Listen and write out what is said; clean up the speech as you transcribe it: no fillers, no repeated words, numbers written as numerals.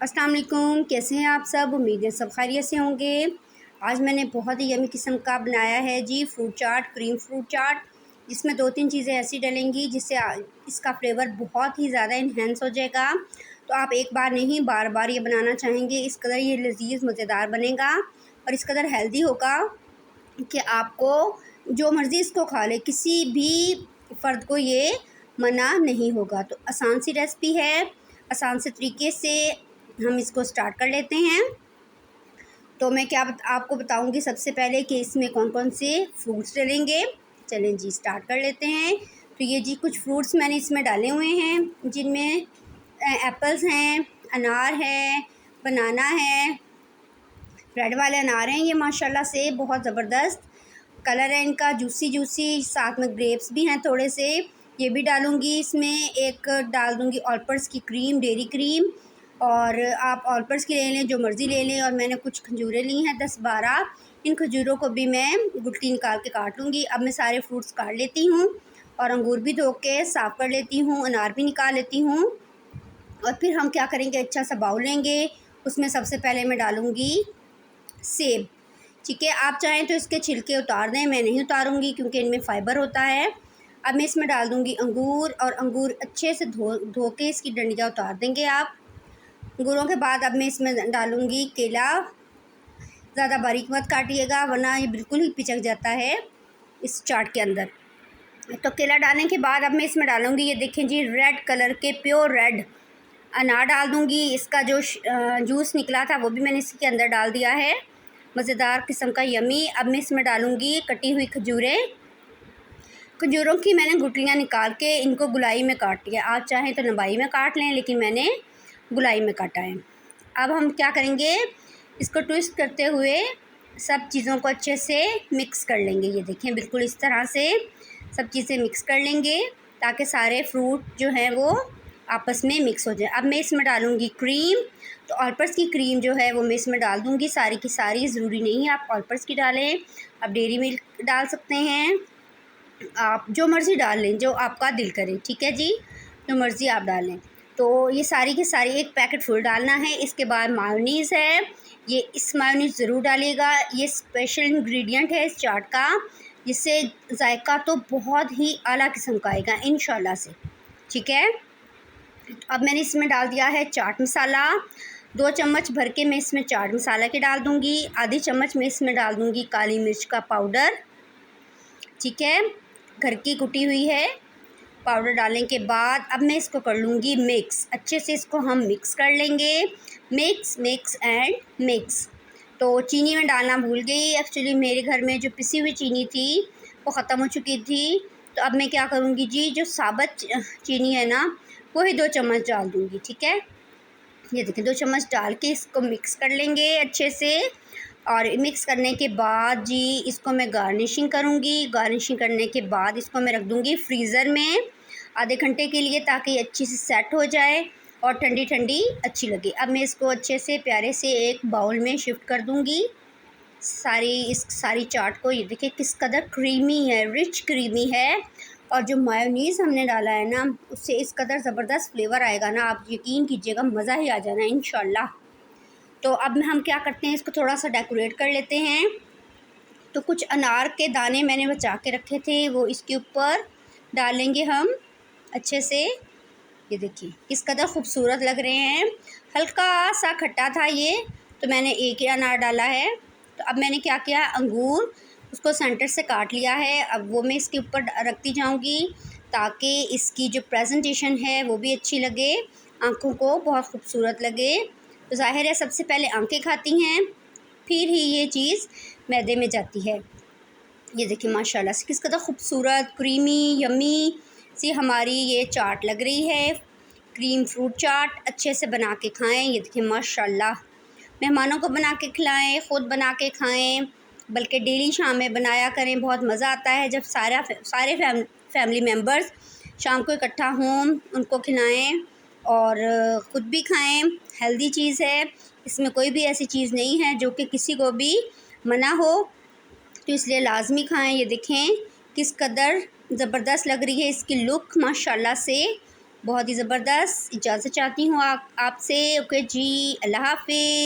अस्सलाम वालेकुम, कैसे हैं आप सब। उम्मीद है सब खैरियत से होंगे। आज मैंने बहुत ही यमी किस्म का बनाया है जी फ्रूट चाट, क्रीम फ्रूट चाट, जिसमें 2-3 चीज़ें ऐसी डलेंगी जिससे इसका फ्लेवर बहुत ही ज़्यादा इन्हेंस हो जाएगा। तो आप एक बार नहीं बार बार ये बनाना चाहेंगे। इस कदर ये लज़ीज़ मज़ेदार बनेगा और इस कदर हेल्दी होगा कि आपको जो मर्ज़ी इसको खा ले, किसी भी फ़र्द को ये मना नहीं होगा। तो आसान सी रेसिपी है, आसान से तरीके से हम इसको स्टार्ट कर लेते हैं। तो मैं आपको बताऊंगी सबसे पहले कि इसमें कौन कौन से फ्रूट्स डलेंगे। चलें जी स्टार्ट कर लेते हैं। तो ये जी कुछ फ्रूट्स मैंने इसमें डाले हुए हैं, जिनमें एप्पल्स हैं, अनार है, बनाना है, रेड वाले अनार हैं। ये माशाल्लाह से बहुत ज़बरदस्त कलर है इनका, जूसी जूसी। साथ में ग्रेप्स भी हैं थोड़े से, ये भी डालूँगी इसमें। एक डाल दूँगी ऑलपर्स की क्रीम, डेयरी क्रीम, और आप ऑलपर्स की ले लें, जो मर्ज़ी ले लें। और मैंने कुछ खजूरें ली हैं 10-12, इन खजूरों को भी मैं गुठली निकाल के काट लूँगी। अब मैं सारे फ्रूट्स काट लेती हूँ और अंगूर भी धो के साफ़ कर लेती हूँ, अनार भी निकाल लेती हूँ। और फिर हम क्या करेंगे, अच्छा सा बाउल लेंगे, उसमें सबसे पहले मैं डालूँगी सेब। ठीक है, आप चाहें तो इसके छिलके उतार दें, मैं नहीं उतारूँगी क्योंकि इनमें फ़ाइबर होता है। अब मैं इसमें डाल दूँगी अंगूर, और अंगूर अच्छे से धो के इसकी डंडियाँ उतार देंगे आप। अंगूरों के बाद अब मैं इसमें डालूँगी केला। ज़्यादा बारीक मत काटिएगा वरना ये बिल्कुल ही पिचक जाता है इस चाट के अंदर। तो केला डालने के बाद अब मैं इसमें डालूँगी, ये देखें जी, रेड कलर के प्योर रेड अनार डाल दूँगी। इसका जो जूस निकला था वो भी मैंने इसके अंदर डाल दिया है, मज़ेदार किस्म का यमी। अब मैं इसमें डालूँगी कटी हुई खजूरें। खजूरों की मैंने गुठलियाँ निकाल के इनको गुलाई में काट लिया। आप चाहें तो लंबाई में काट लें, लेकिन मैंने गुलाई में काटा है। अब हम क्या करेंगे, इसको ट्विस्ट करते हुए सब चीज़ों को अच्छे से मिक्स कर लेंगे। ये देखें, बिल्कुल इस तरह से सब चीज़ें मिक्स कर लेंगे ताकि सारे फ्रूट जो हैं वो आपस में मिक्स हो जाए। अब मैं इसमें डालूँगी क्रीम। तो ऑलपर्स की क्रीम जो है वो मैं इसमें डाल दूँगी सारी की सारी। ज़रूरी नहीं है आप ऑलपर्स की डालें, आप डेयरी मिल्क डाल सकते हैं, आप जो मर्ज़ी डाल लें, जो आपका दिल करे। ठीक है जी, जो मर्ज़ी आप डालें। तो ये सारी की सारी एक पैकेट फुल डालना है। इसके बाद मायोनीज़ है, ये इस मायोनीज़ ज़रूर डालिएगा, ये स्पेशल इंग्रेडिएंट है इस चाट का, जिससे जायका तो बहुत ही आला किस्म का आएगा इंशाल्लाह से। ठीक है, अब मैंने इसमें डाल दिया है चाट मसाला। 2 चम्मच भर के मैं इसमें चाट मसाला के डाल दूँगी। आधी चम्मच मैं इसमें डाल दूँगी काली मिर्च का पाउडर। ठीक है, घर की कुटी हुई है। पाउडर डालने के बाद अब मैं इसको कर लूँगी मिक्स। अच्छे से इसको हम मिक्स कर लेंगे, मिक्स मिक्स एंड मिक्स। तो चीनी में डालना भूल गई, एक्चुअली मेरे घर में जो पिसी हुई चीनी थी वो ख़त्म हो चुकी थी। तो अब मैं क्या करूँगी जी, जो साबुत चीनी है ना, वही 2 चम्मच डाल दूँगी। ठीक है, ये देखिए 2 चम्मच डाल के इसको मिक्स कर लेंगे अच्छे से। और मिक्स करने के बाद जी इसको मैं गार्निशिंग करूँगी। गार्निशिंग करने के बाद इसको मैं रख दूँगी फ्रीज़र में आधे घंटे के लिए, ताकि ये अच्छी से सेट हो जाए और ठंडी ठंडी अच्छी लगे। अब मैं इसको अच्छे से प्यारे से एक बाउल में शिफ्ट कर दूँगी इस सारी चाट को। ये देखिए किस कदर क्रीमी है, रिच क्रीमी है। और जो मायोनीज़ हमने डाला है ना, उससे इस कदर ज़बरदस्त फ्लेवर आएगा ना, आप यकीन कीजिएगा मज़ा ही आ जाना इंशाल्लाह। तो अब हम क्या करते हैं, इसको थोड़ा सा डेकोरेट कर लेते हैं। तो कुछ अनार के दाने मैंने बचा के रखे थे, वो इसके ऊपर डालेंगे हम अच्छे से। ये देखिए किस कदर खूबसूरत लग रहे हैं। हल्का सा खट्टा था ये, तो मैंने एक ही अनार डाला है। तो अब मैंने क्या किया, अंगूर उसको सेंटर से काट लिया है। अब वो मैं इसके ऊपर रखती जाऊंगी ताकि इसकी जो प्रेजेंटेशन है वो भी अच्छी लगे, आँखों को बहुत खूबसूरत लगे। तो ज़ाहिर है सबसे पहले आँखें खाती हैं, फिर ही ये चीज़ मैदे में जाती है। ये देखिए माशाल्लाह से किस कदर खूबसूरत क्रीमी यमी सी हमारी ये चाट लग रही है। क्रीम फ्रूट चाट अच्छे से बना के खाएं। ये देखिए माशाल्लाह, मेहमानों को बना के खिलाएं, ख़ुद बना के खाएं, बल्कि डेली शाम में बनाया करें। बहुत मज़ा आता है जब सारे फैमिली मेम्बर्स शाम को इकट्ठा हों, उनको खिलाएं और ख़ुद भी खाएं। हेल्दी चीज़ है, इसमें कोई भी ऐसी चीज़ नहीं है जो कि किसी को भी मना हो, तो इसलिए लाजमी खाएं। ये देखें किस कदर ज़बरदस्त लग रही है इसकी लुक, माशाल्लाह से बहुत ही ज़बरदस्त। इजाज़त चाहती हूँ आपसे। ओके जी, अल्लाह हाफ़िज़।